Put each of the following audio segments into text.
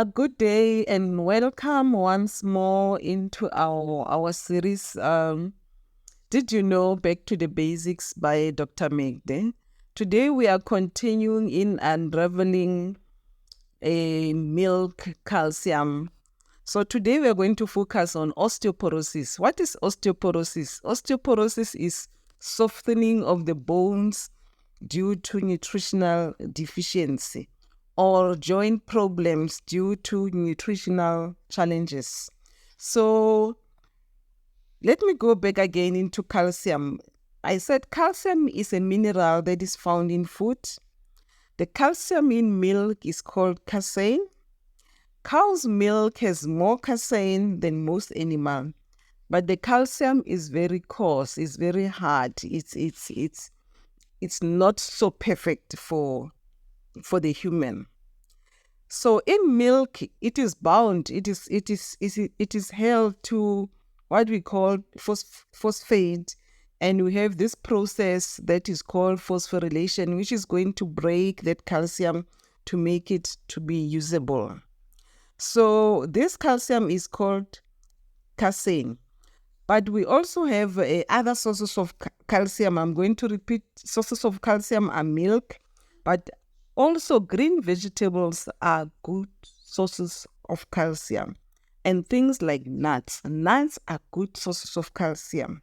Good day and welcome once more into our series. Did you know Back to the Basics by Dr. Magde? Today we are continuing in unraveling a milk calcium. So today we are going to focus on osteoporosis. What is osteoporosis? Osteoporosis is softening of the bones due to nutritional deficiency or joint problems due to nutritional challenges. So let me go back again into calcium. I said calcium is a mineral that is found in food. The calcium in milk is called casein. Cow's milk has more casein than most animal, but the calcium is very coarse, it's very hard. It's not so perfect for the human. So in milk, it is bound. It is held to what we call phosphate, and we have this process that is called phosphorylation, which is going to break that calcium to make it to be usable. So this calcium is called casein. But we also have other sources of calcium. I'm going to repeat, sources of calcium are milk, but also green vegetables are good sources of calcium. And things like nuts. Nuts are good sources of calcium.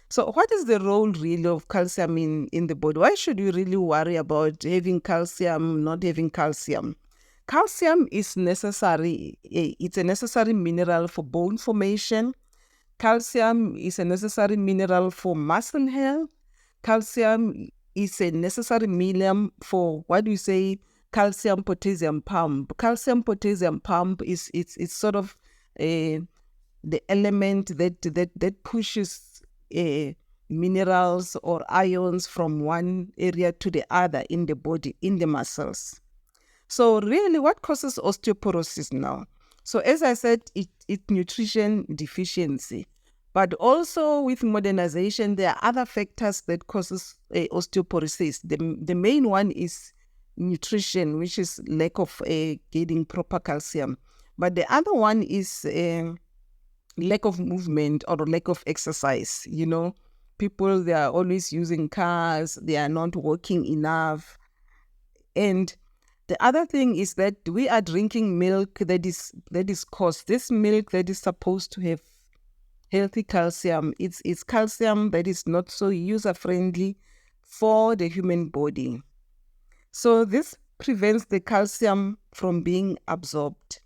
So what is the role really of calcium in the body? Why should you really worry about having calcium, not having calcium? Calcium is necessary. It's a necessary mineral for bone formation. Calcium is a necessary mineral for muscle health. Calcium is a necessary mineral for what we say calcium potassium pump. Calcium potassium pump is it's sort of the element that pushes minerals or ions from one area to the other in the body, in the muscles. So really, what causes osteoporosis now? So as I said, it's nutrition deficiency. But also with modernization, there are other factors that causes osteoporosis. The main one is nutrition, which is lack of getting proper calcium. But the other one is lack of movement or lack of exercise. You know, people, they are always using cars, they are not walking enough. And the other thing is that we are drinking milk that is coarse. This milk that is supposed to have healthy calcium, it's calcium that is not so user-friendly for the human body. So this prevents the calcium from being absorbed.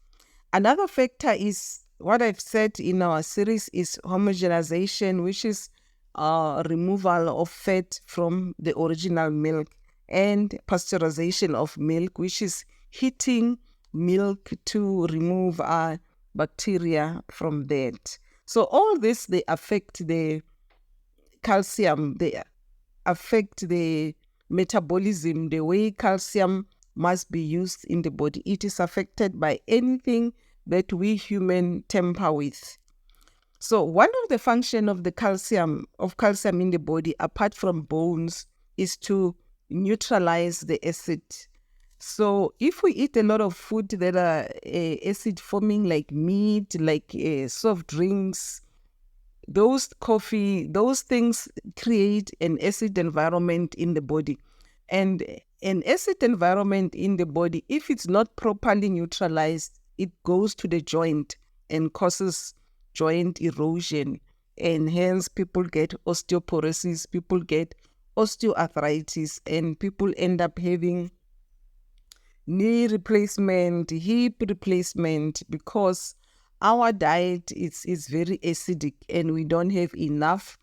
Another factor is what I've said in our series is homogenization, which is removal of fat from the original milk, and pasteurization of milk, which is heating milk to remove bacteria from that. So all this, they affect the calcium, they affect the metabolism, the way calcium must be used in the body. It is affected by anything that we human tamper with. So one of the function of the calcium in the body, apart from bones, is to neutralize the acid. So if we eat a lot of food that are acid forming, like meat, like soft drinks, those coffee, those things create an acid environment in the body. And an acid environment in the body, if it's not properly neutralized, it goes to the joint and causes joint erosion. And hence people get osteoporosis, people get osteoarthritis, and people end up having knee replacement, hip replacement, because our diet is very acidic and we don't have enough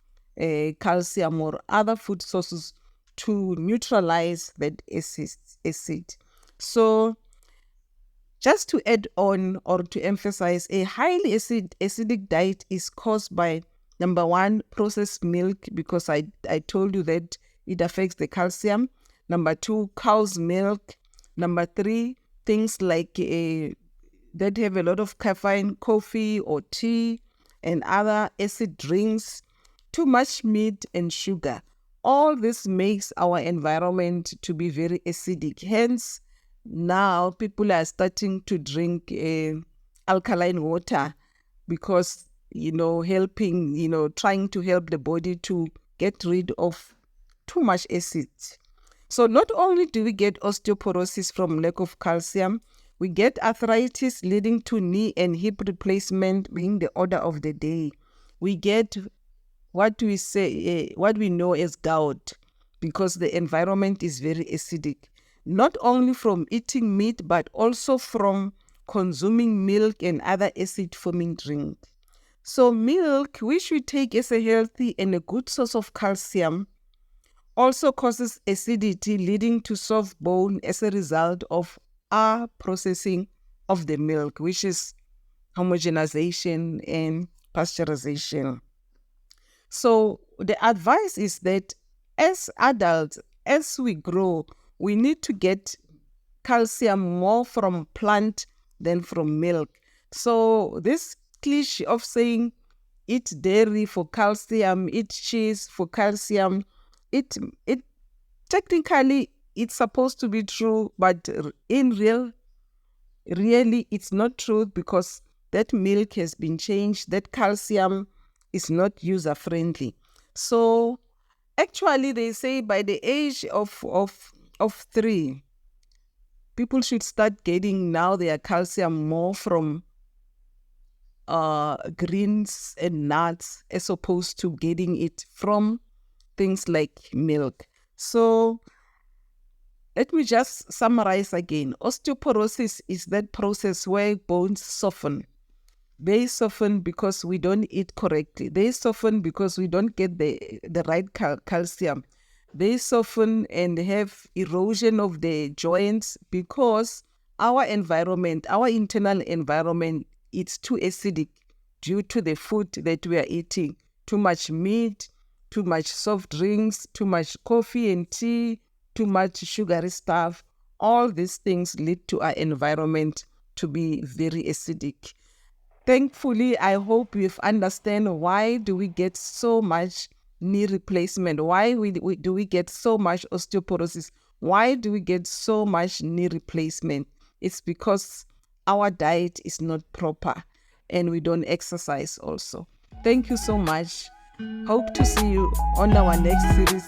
calcium or other food sources to neutralize that acid. So just to add on or to emphasize, a highly acidic diet is caused by, number one, processed milk, because I told you that it affects the calcium. Number two, cow's milk. Number three, things like that have a lot of caffeine, coffee or tea and other acid drinks, too much meat and sugar. All this makes our environment to be very acidic. Hence, now people are starting to drink alkaline water because, helping, trying to help the body to get rid of too much acid. So not only do we get osteoporosis from lack of calcium, we get arthritis leading to knee and hip replacement being the order of the day. We get what we know as gout, because the environment is very acidic, not only from eating meat, but also from consuming milk and other acid-forming drinks. So milk, which we take as a healthy and a good source of calcium, also causes acidity, leading to soft bone as a result of our processing of the milk, which is homogenization and pasteurization. So the advice is that as adults, as we grow, we need to get calcium more from plant than from milk. So this cliche of saying eat dairy for calcium, eat cheese for calcium, it technically it's supposed to be true, but in really it's not true, because that milk has been changed. That calcium is not user friendly. So actually they say by the age of 3, people should start getting now their calcium more from greens and nuts, as opposed to getting it from things like milk. So let me just summarize again. Osteoporosis is that process where bones soften. They soften because we don't eat correctly. They soften because we don't get the right calcium. They soften and have erosion of the joints because our environment, our internal environment, it's too acidic due to the food that we are eating. Too much meat, too much soft drinks, too much coffee and tea, too much sugary stuff. All these things lead to our environment to be very acidic. Thankfully, I hope you've understand why do we get so much knee replacement? Why do we get so much osteoporosis? Why do we get so much knee replacement? It's because our diet is not proper and we don't exercise also. Thank you so much. Hope to see you on our next series.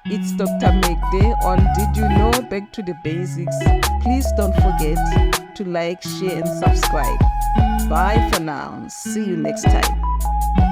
It's Dr. Magde on Did You Know? Back to the Basics. Please don't forget to like, share, and subscribe. Bye for now. See you next time.